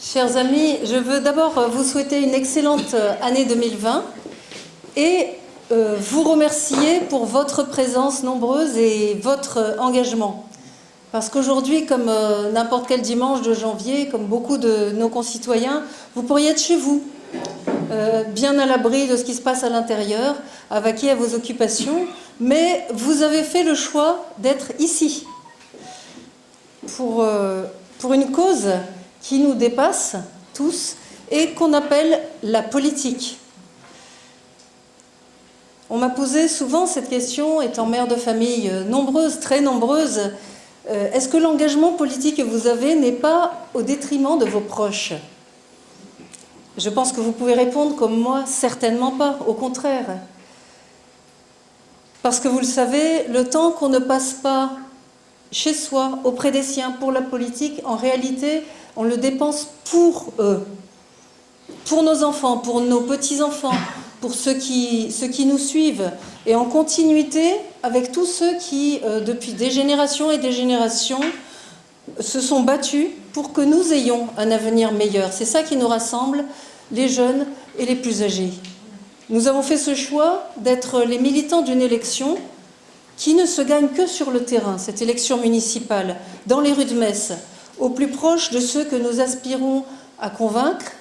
Chers amis, je veux d'abord vous souhaiter une excellente année 2020 et vous remercier pour votre présence nombreuse et votre engagement. Parce qu'aujourd'hui, comme n'importe quel dimanche de janvier, comme beaucoup de nos concitoyens, vous pourriez être chez vous, bien à l'abri de ce qui se passe à l'intérieur, à vaquer à vos occupations, mais vous avez fait le choix d'être ici pour une cause qui nous dépasse tous et qu'on appelle la politique. On m'a posé souvent cette question, étant mère de famille nombreuse, très nombreuse, est-ce que l'engagement politique que vous avez n'est pas au détriment de vos proches? Je pense que vous pouvez répondre comme moi, certainement pas, au contraire. Parce que vous le savez, le temps qu'on ne passe pas chez soi, auprès des siens, pour la politique, en réalité, on le dépense pour eux, pour nos enfants, pour nos petits-enfants, pour ceux qui nous suivent, et en continuité avec tous ceux qui, depuis des générations et des générations, se sont battus pour que nous ayons un avenir meilleur. C'est ça qui nous rassemble, les jeunes et les plus âgés. Nous avons fait ce choix d'être les militants d'une élection qui ne se gagne que sur le terrain, cette élection municipale, dans les rues de Metz, au plus proche de ceux que nous aspirons à convaincre,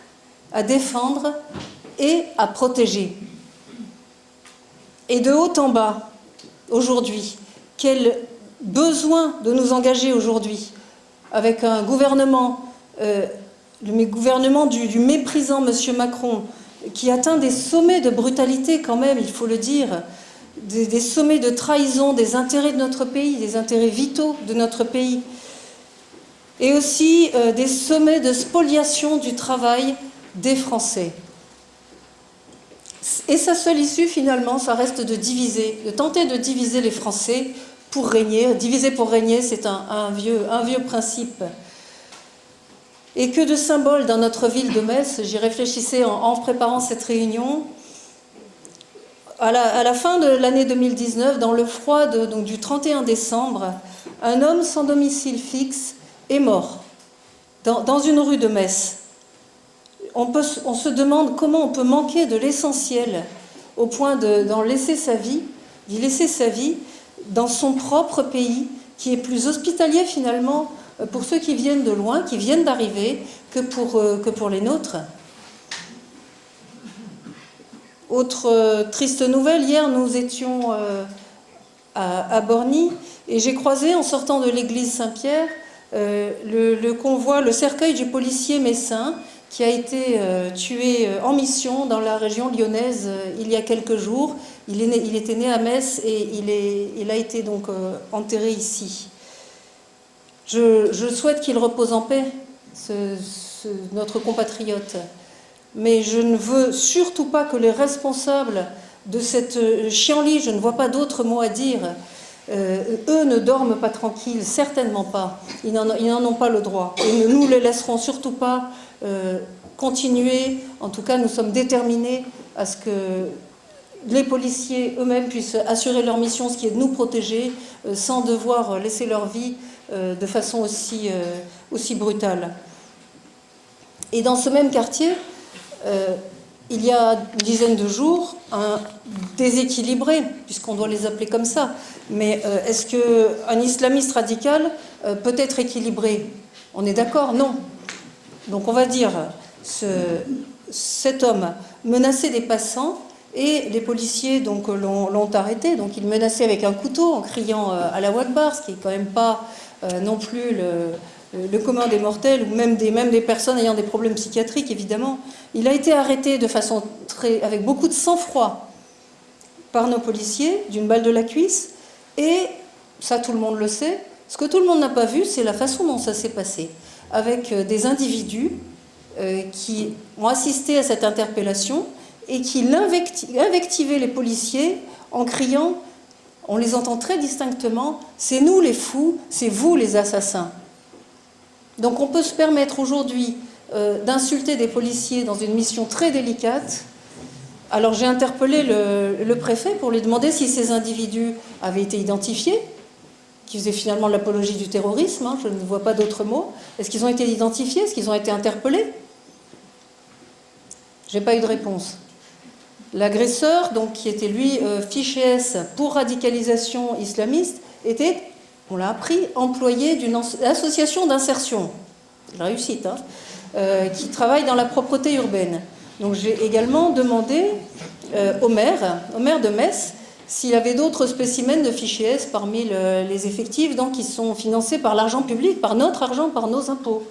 à défendre et à protéger. Et de haut en bas, aujourd'hui, quel besoin de nous engager aujourd'hui, avec un gouvernement, le gouvernement du méprisant M. Macron, qui atteint des sommets de brutalité quand même, il faut le dire, des sommets de trahison des intérêts de notre pays, des intérêts vitaux de notre pays, et aussi des sommets de spoliation du travail des Français. Et sa seule issue, finalement, ça reste de diviser, de tenter de diviser les Français pour régner. Diviser pour régner, c'est un vieux principe. Et que de symboles dans notre ville de Metz. J'y réfléchissais en préparant cette réunion. À la fin de l'année 2019, dans le froid donc du 31 décembre, un homme sans domicile fixe est mort dans une rue de Metz. On se demande comment on peut manquer de l'essentiel au point d'y laisser sa vie dans son propre pays, qui est plus hospitalier finalement pour ceux qui viennent de loin, qui viennent d'arriver, que pour les nôtres. Autre triste nouvelle, hier nous étions à Borny et j'ai croisé en sortant de l'église Saint-Pierre le convoi, le cercueil du policier messin qui a été tué en mission dans la région lyonnaise il y a quelques jours. Il était né à Metz et il a été donc enterré ici. Je souhaite qu'il repose en paix, notre compatriote. Mais je ne veux surtout pas que les responsables de cette chienlit, je ne vois pas d'autre mot à dire, eux ne dorment pas tranquilles, certainement pas. Ils n'en ont pas le droit. Et nous ne les laisserons surtout pas continuer. En tout cas, nous sommes déterminés à ce que les policiers eux-mêmes puissent assurer leur mission, ce qui est de nous protéger, sans devoir laisser leur vie de façon aussi brutale. Et dans ce même quartier, il y a une dizaine de jours, un déséquilibré, puisqu'on doit les appeler comme ça, mais est-ce qu'un islamiste radical peut être équilibré? On est d'accord? Non. Donc on va dire, cet homme menaçait des passants et les policiers donc l'ont arrêté. Donc il menaçait avec un couteau en criant à la Akbar, ce qui n'est quand même pas non plus le commun des mortels, ou même des personnes ayant des problèmes psychiatriques, évidemment. Il a été arrêté de façon avec beaucoup de sang-froid par nos policiers, d'une balle de la cuisse, et ça tout le monde le sait. Ce que tout le monde n'a pas vu, c'est la façon dont ça s'est passé, avec des individus qui ont assisté à cette interpellation et qui invectivaient les policiers en criant, on les entend très distinctement, « c'est nous les fous, c'est vous les assassins ». Donc on peut se permettre aujourd'hui d'insulter des policiers dans une mission très délicate. Alors j'ai interpellé le préfet pour lui demander si ces individus avaient été identifiés, qui faisaient finalement l'apologie du terrorisme, hein, je ne vois pas d'autres mots. Est-ce qu'ils ont été identifiés? Est-ce qu'ils ont été interpellés? Je n'ai pas eu de réponse. L'agresseur, donc, qui était lui fiché S pour radicalisation islamiste, était, on l'a appris, employé d'une association d'insertion, la réussite, hein, qui travaille dans la propreté urbaine. Donc j'ai également demandé au maire de Metz, s'il avait d'autres spécimens de fichiers S parmi les effectifs donc, qui sont financés par l'argent public, par notre argent, par nos impôts.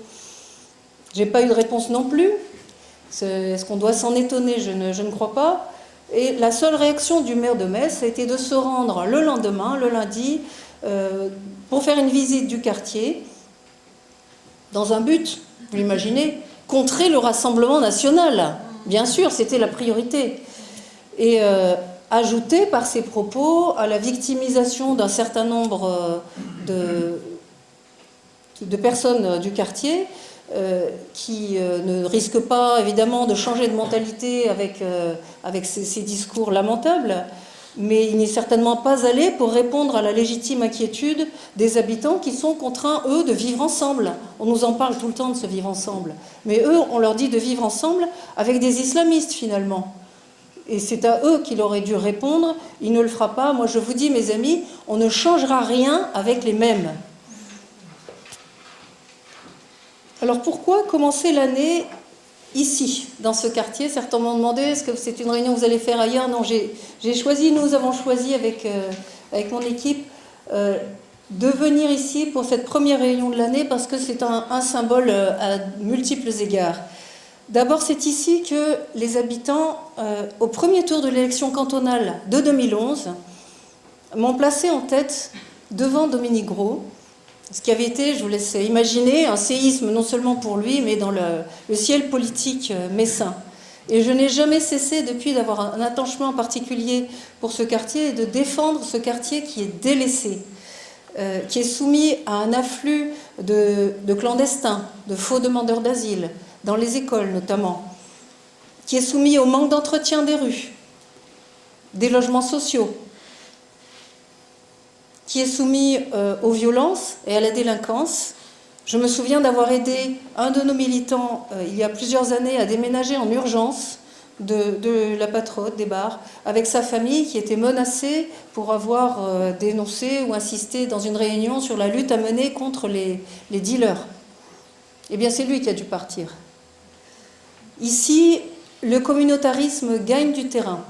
Je n'ai pas eu de réponse non plus. Est-ce qu'on doit s'en étonner? Je ne crois pas. Et la seule réaction du maire de Metz a été de se rendre le lendemain, le lundi, pour faire une visite du quartier, dans un but, vous l'imaginez, contrer le Rassemblement national. Bien sûr, c'était la priorité. Et ajouter par ses propos à la victimisation d'un certain nombre de personnes du quartier qui ne risquent pas évidemment de changer de mentalité avec ces discours lamentables, mais il n'est certainement pas allé pour répondre à la légitime inquiétude des habitants qui sont contraints, eux, de vivre ensemble. On nous en parle tout le temps de ce vivre ensemble, mais eux, on leur dit de vivre ensemble avec des islamistes finalement. Et c'est à eux qu'il aurait dû répondre. Il ne le fera pas. Moi, je vous dis, mes amis, on ne changera rien avec les mêmes. Alors, pourquoi commencer l'année ici, dans ce quartier? Certains m'ont demandé, est-ce que c'est une réunion que vous allez faire ailleurs? Non, nous avons choisi avec mon équipe de venir ici pour cette première réunion de l'année parce que c'est un symbole à multiples égards. D'abord, c'est ici que les habitants, au premier tour de l'élection cantonale de 2011, m'ont placé en tête devant Dominique Gros, ce qui avait été, je vous laisse imaginer, un séisme non seulement pour lui, mais dans le ciel politique messin. Et je n'ai jamais cessé depuis d'avoir un attachement particulier pour ce quartier et de défendre ce quartier qui est délaissé, qui est soumis à un afflux de clandestins, de faux demandeurs d'asile, dans les écoles notamment, qui est soumis au manque d'entretien des rues, des logements sociaux, qui est soumis aux violences et à la délinquance. Je me souviens d'avoir aidé un de nos militants, il y a plusieurs années, à déménager en urgence de la Patronne, des bars, avec sa famille qui était menacée pour avoir dénoncé ou insisté dans une réunion sur la lutte à mener contre les dealers. Eh bien, c'est lui qui a dû partir. Ici, le communautarisme gagne du terrain.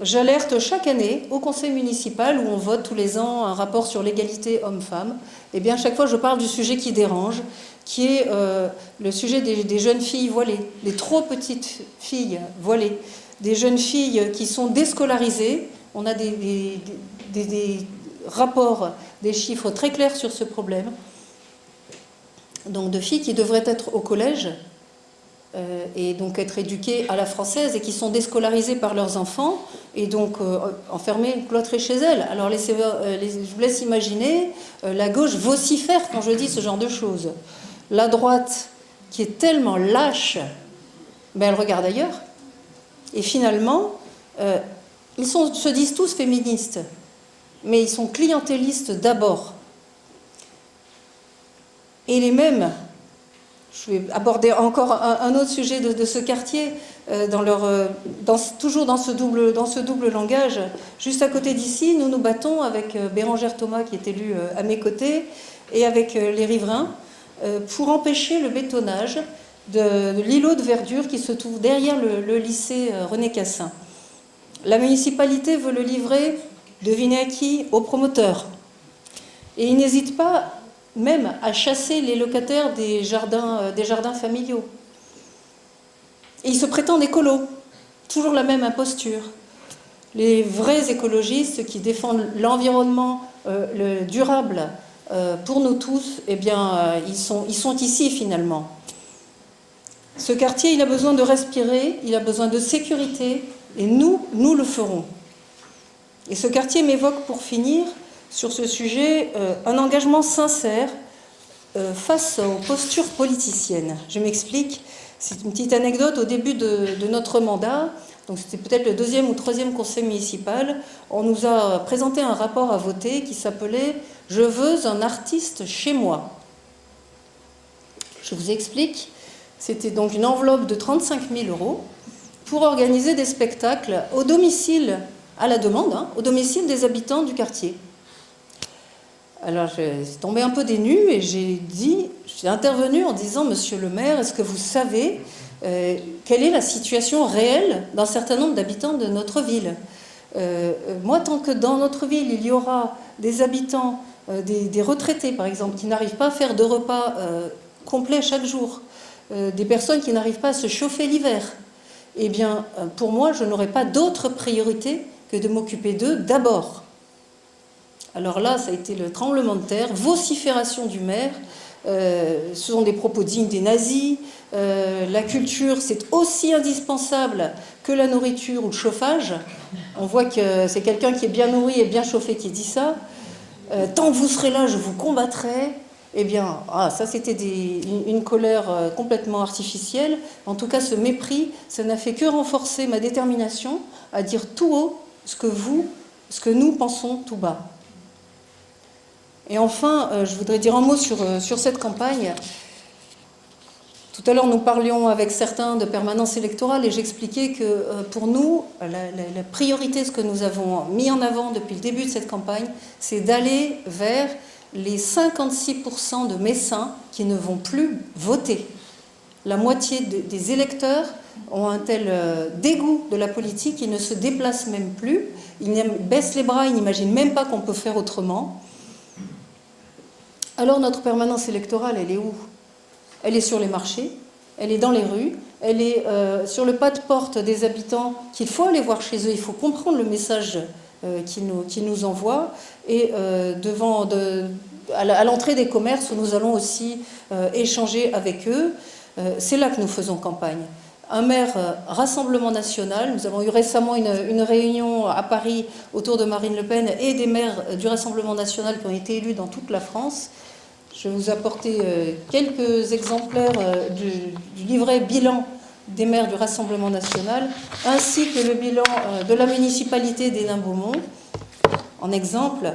J'alerte chaque année au conseil municipal où on vote tous les ans un rapport sur l'égalité homme-femme. Eh bien, chaque fois, je parle du sujet qui dérange, qui est le sujet des jeunes filles voilées, des trop petites filles voilées, des jeunes filles qui sont déscolarisées. On a des rapports, des chiffres très clairs sur ce problème. Donc, de filles qui devraient être au collège et donc être éduquées à la française et qui sont déscolarisées par leurs enfants et donc enfermées, cloîtrées chez elles. Alors je vous laisse imaginer, la gauche vocifère quand je dis ce genre de choses. La droite, qui est tellement lâche, ben elle regarde ailleurs. Et finalement, ils se disent tous féministes, mais ils sont clientélistes d'abord. Et les mêmes, je vais aborder encore un autre sujet de ce quartier, toujours dans ce double langage. Juste à côté d'ici, nous nous battons avec Bérangère Thomas, qui est élue à mes côtés, et avec les riverains, pour empêcher le bétonnage de l'îlot de verdure qui se trouve derrière le lycée René Cassin. La municipalité veut le livrer, devinez à qui? Aux promoteurs. Et il n'hésite pas même à chasser les locataires des jardins familiaux. Et ils se prétendent écolos, toujours la même imposture. Les vrais écologistes qui défendent l'environnement le durable pour nous tous, eh bien, ils sont ici finalement. Ce quartier, il a besoin de respirer, il a besoin de sécurité, et nous le ferons. Et ce quartier m'évoque, pour finir, sur ce sujet, un engagement sincère face aux postures politiciennes. Je m'explique. C'est une petite anecdote. Au début de notre mandat, donc c'était peut-être le 2e ou 3e conseil municipal, on nous a présenté un rapport à voter qui s'appelait « Je veux un artiste chez moi ». Je vous explique, c'était donc une enveloppe de 35 000 € pour organiser des spectacles au domicile, à la demande, au domicile des habitants du quartier. Alors, je suis tombée un peu des nues et j'ai intervenu en disant « Monsieur le maire, est-ce que vous savez quelle est la situation réelle d'un certain nombre d'habitants de notre ville ? Moi, tant que dans notre ville, il y aura des habitants, des retraités par exemple, qui n'arrivent pas à faire de repas complets chaque jour, des personnes qui n'arrivent pas à se chauffer l'hiver, eh bien, pour moi, je n'aurai pas d'autre priorité que de m'occuper d'eux d'abord. » Alors là, ça a été le tremblement de terre, vocifération du maire. Ce sont des propos dignes des nazis. La culture, c'est aussi indispensable que la nourriture ou le chauffage. On voit que c'est quelqu'un qui est bien nourri et bien chauffé qui dit ça. Tant que vous serez là, je vous combattrai. Eh bien, ça c'était une colère complètement artificielle. En tout cas, ce mépris, ça n'a fait que renforcer ma détermination à dire tout haut ce que nous pensons tout bas. Et enfin, je voudrais dire un mot sur cette campagne. Tout à l'heure, nous parlions avec certains de permanence électorale et j'expliquais que pour nous, la priorité, ce que nous avons mis en avant depuis le début de cette campagne, c'est d'aller vers les 56% de Messins qui ne vont plus voter. La moitié des électeurs ont un tel dégoût de la politique qu'ils ne se déplacent même plus, ils baissent les bras, ils n'imaginent même pas qu'on peut faire autrement. Alors notre permanence électorale, elle est où ? Elle est sur les marchés, elle est dans les rues, elle est sur le pas de porte des habitants qu'il faut aller voir chez eux, il faut comprendre le message qu'ils nous envoient, et à l'entrée des commerces où nous allons aussi échanger avec eux. C'est là que nous faisons campagne. Un maire Rassemblement National, nous avons eu récemment une réunion à Paris autour de Marine Le Pen et des maires du Rassemblement National qui ont été élus dans toute la France. Je vais vous apporter quelques exemplaires du livret bilan des maires du Rassemblement National, ainsi que le bilan de la municipalité d'Hénin-Beaumont. En exemple,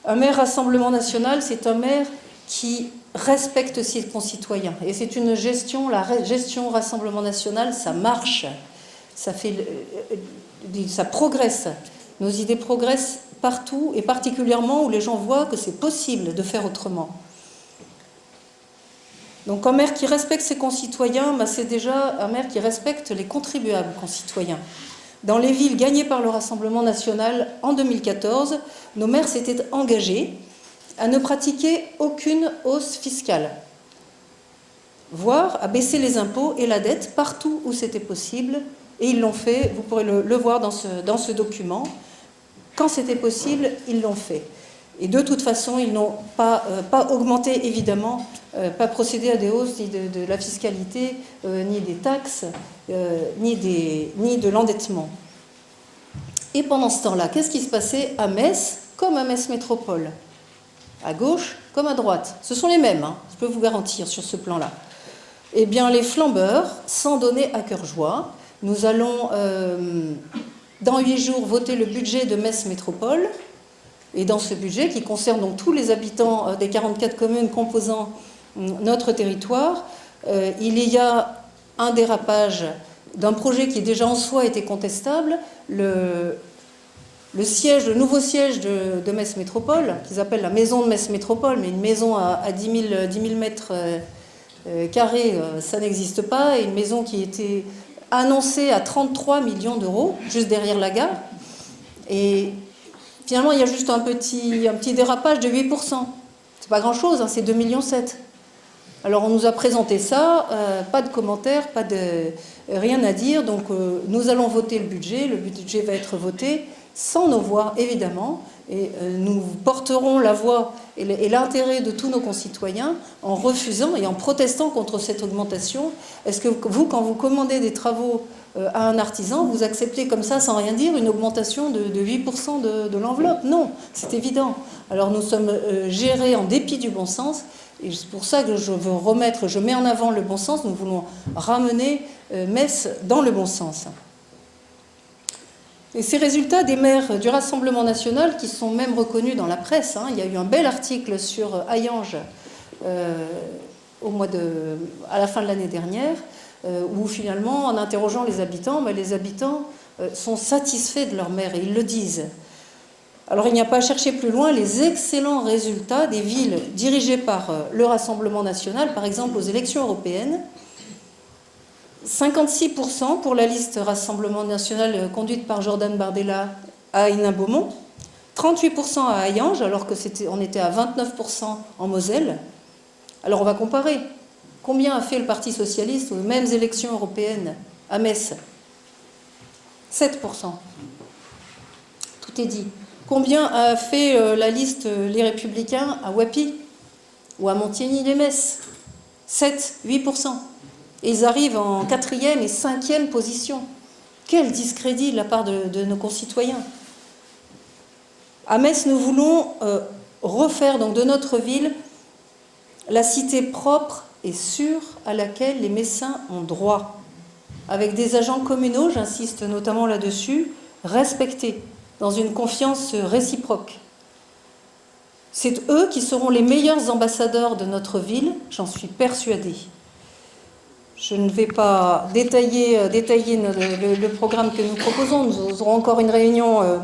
un maire Rassemblement National, c'est un maire qui respecte ses concitoyens. Et c'est une gestion, la gestion Rassemblement National, ça marche, ça progresse. Nos idées progressent partout, et particulièrement où les gens voient que c'est possible de faire autrement. Donc un maire qui respecte ses concitoyens, c'est déjà un maire qui respecte les contribuables concitoyens. Dans les villes gagnées par le Rassemblement National en 2014, nos maires s'étaient engagés à ne pratiquer aucune hausse fiscale, voire à baisser les impôts et la dette partout où c'était possible, et ils l'ont fait, vous pourrez le voir dans ce document. Quand c'était possible, ils l'ont fait. Et de toute façon, ils n'ont pas augmenté, évidemment, pas procédé à des hausses ni de la fiscalité, ni des taxes, ni de l'endettement. Et pendant ce temps-là, qu'est-ce qui se passait à Metz, comme à Metz Métropole ? À gauche comme à droite. Ce sont les mêmes, je peux vous garantir, sur ce plan-là. Eh bien, les flambeurs, sans donner à cœur joie, nous allons, dans 8 jours, voter le budget de Metz Métropole. Et dans ce budget, qui concerne donc tous les habitants des 44 communes composant notre territoire, il y a un dérapage d'un projet qui déjà en soi était contestable, le nouveau siège de Metz Métropole, qu'ils appellent la maison de Metz Métropole, mais une maison à 10 000 mètres carrés, ça n'existe pas, et une maison qui était annoncée à 33 millions d'euros, juste derrière la gare. Et finalement, il y a juste un petit dérapage de 8%. C'est pas grand-chose, c'est 2,7 millions. Alors on nous a présenté ça, pas de commentaires, rien à dire, donc nous allons voter le budget va être voté sans nos voix évidemment, et nous porterons la voix et l'intérêt de tous nos concitoyens en refusant et en protestant contre cette augmentation. Est-ce que vous, quand vous commandez des travaux à un artisan, vous acceptez comme ça, sans rien dire, une augmentation de 8% de l'enveloppe? Non, c'est évident. Alors nous sommes gérés en dépit du bon sens, et c'est pour ça que je mets en avant le bon sens. Nous voulons ramener Metz dans le bon sens. Et ces résultats des maires du Rassemblement national, qui sont même reconnus dans la presse, il y a eu un bel article sur Hayange à la fin de l'année dernière, où finalement, en interrogeant les habitants sont satisfaits de leur maire, et ils le disent. Alors il n'y a pas à chercher plus loin les excellents résultats des villes dirigées par le Rassemblement national, par exemple aux élections européennes. 56% pour la liste Rassemblement national conduite par Jordan Bardella à Hénin-Beaumont, 38% à Hayange, alors qu'on était à 29% en Moselle. Alors on va comparer. Combien a fait le Parti socialiste aux mêmes élections européennes à Metz? 7%. Tout est dit. Combien a fait la liste Les Républicains à Wappy ou à Montigny-lès-Metz? 7-8%. Et ils arrivent en 4e et 5e position. Quel discrédit de la part de nos concitoyens. À Metz, nous voulons refaire donc de notre ville la cité propre et sûre à laquelle les Messins ont droit, avec des agents communaux, j'insiste notamment là-dessus, respectés, dans une confiance réciproque. C'est eux qui seront les meilleurs ambassadeurs de notre ville, j'en suis persuadée. Je ne vais pas détailler le programme que nous proposons. Nous aurons encore une réunion,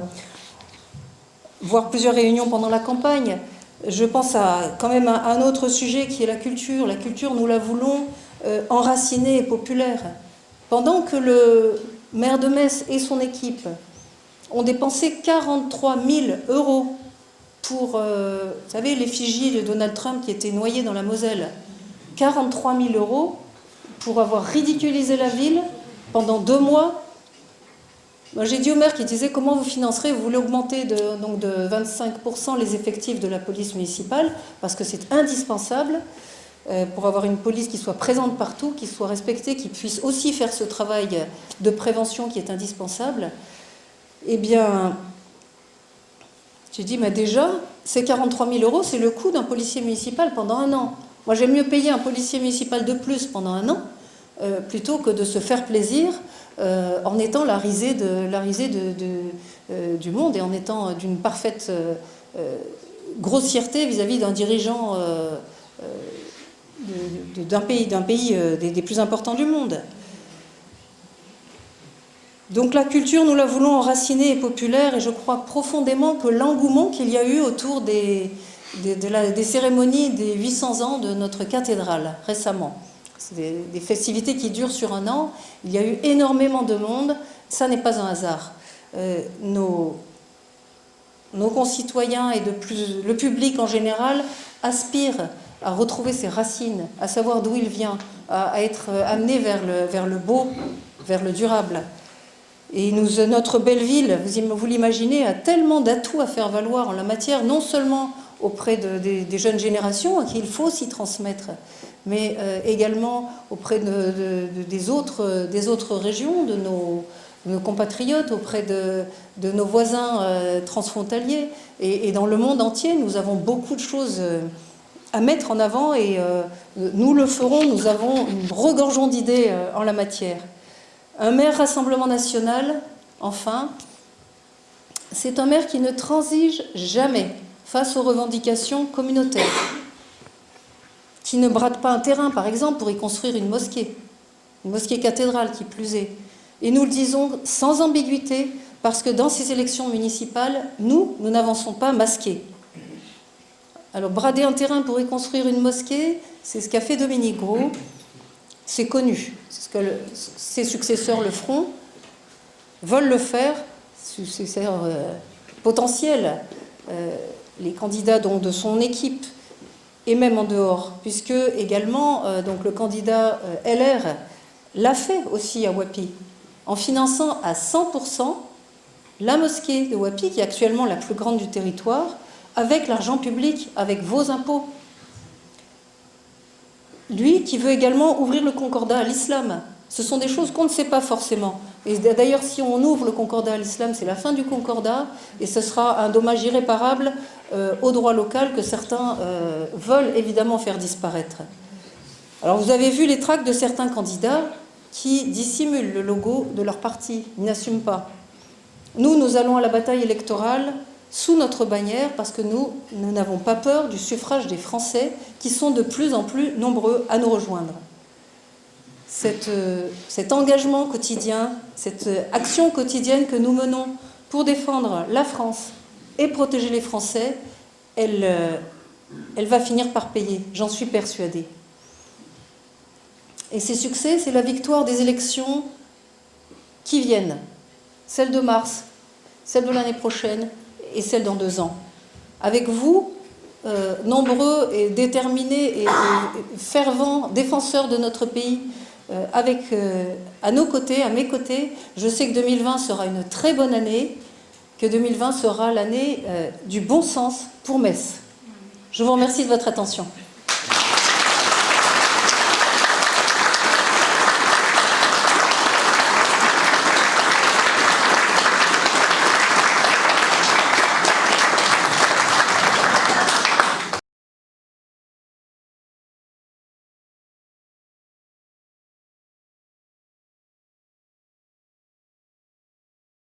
voire plusieurs réunions pendant la campagne. Je pense quand même à un autre sujet qui est la culture. La culture, nous la voulons enracinée et populaire. Pendant que le maire de Metz et son équipe ont dépensé 43 000 € pour, vous savez, l'effigie de Donald Trump qui était noyée dans la Moselle. 43 000 € pour avoir ridiculisé la ville pendant 2 mois. Moi, j'ai dit au maire qui disait comment vous financerez, vous voulez augmenter de 25% les effectifs de la police municipale, parce que c'est indispensable pour avoir une police qui soit présente partout, qui soit respectée, qui puisse aussi faire ce travail de prévention qui est indispensable. Eh bien, j'ai dit, mais déjà, ces 43 000 €, c'est le coût d'un policier municipal pendant 1 an. Moi, j'aime mieux payer un policier municipal de plus pendant 1 an, plutôt que de se faire plaisir en étant la risée du monde et en étant d'une parfaite grossièreté vis-à-vis d'un dirigeant d'un pays des plus importants du monde. Donc la culture, nous la voulons enracinée et populaire, et je crois profondément que l'engouement qu'il y a eu autour des cérémonies des 800 ans de notre cathédrale récemment, c'est des festivités qui durent sur 1 an, il y a eu énormément de monde, ça n'est pas un hasard. Nos concitoyens et le public en général aspirent à retrouver ses racines, à savoir d'où il vient, à être amené vers le beau, vers le durable. Et notre belle ville, vous l'imaginez, a tellement d'atouts à faire valoir en la matière, non seulement auprès des jeunes générations, qu'il faut aussi transmettre, mais également auprès des autres régions, de nos compatriotes, auprès de nos voisins transfrontaliers. Et dans le monde entier, nous avons beaucoup de choses à mettre en avant, et nous le ferons, nous regorgeons d'idées en la matière. Un maire Rassemblement national, enfin, c'est un maire qui ne transige jamais face aux revendications communautaires, qui ne brade pas un terrain, par exemple, pour y construire une mosquée cathédrale qui plus est. Et nous le disons sans ambiguïté, parce que dans ces élections municipales, nous n'avançons pas masqués. Alors, brader un terrain pour y construire une mosquée, c'est ce qu'a fait Dominique Gros. C'est connu, c'est ce que ses successeurs le feront, veulent le faire, successeurs potentiels, les candidats donc de son équipe, et même en dehors, puisque également donc le candidat LR l'a fait aussi à Wappy, en finançant à 100% la mosquée de Wappy, qui est actuellement la plus grande du territoire, avec l'argent public, avec vos impôts. Lui qui veut également ouvrir le concordat à l'islam. Ce sont des choses qu'on ne sait pas forcément. Et d'ailleurs, si on ouvre le concordat à l'islam, c'est la fin du concordat, et ce sera un dommage irréparable au droit local que certains veulent évidemment faire disparaître. Alors vous avez vu les tracts de certains candidats qui dissimulent le logo de leur parti, ils n'assument pas. Nous allons à la bataille électorale sous notre bannière parce que nous n'avons pas peur du suffrage des Français qui sont de plus en plus nombreux à nous rejoindre. Cet engagement quotidien, cette action quotidienne que nous menons pour défendre la France et protéger les Français, elle va finir par payer, j'en suis persuadée. Et ces succès, c'est la victoire des élections qui viennent, celle de mars, celle de l'année prochaine et celle dans 2 ans. Avec vous, nombreux et déterminés et fervents défenseurs de notre pays, à nos côtés, à mes côtés, je sais que 2020 sera une très bonne année, que 2020 sera l'année du bon sens pour Metz. Je vous remercie de votre attention.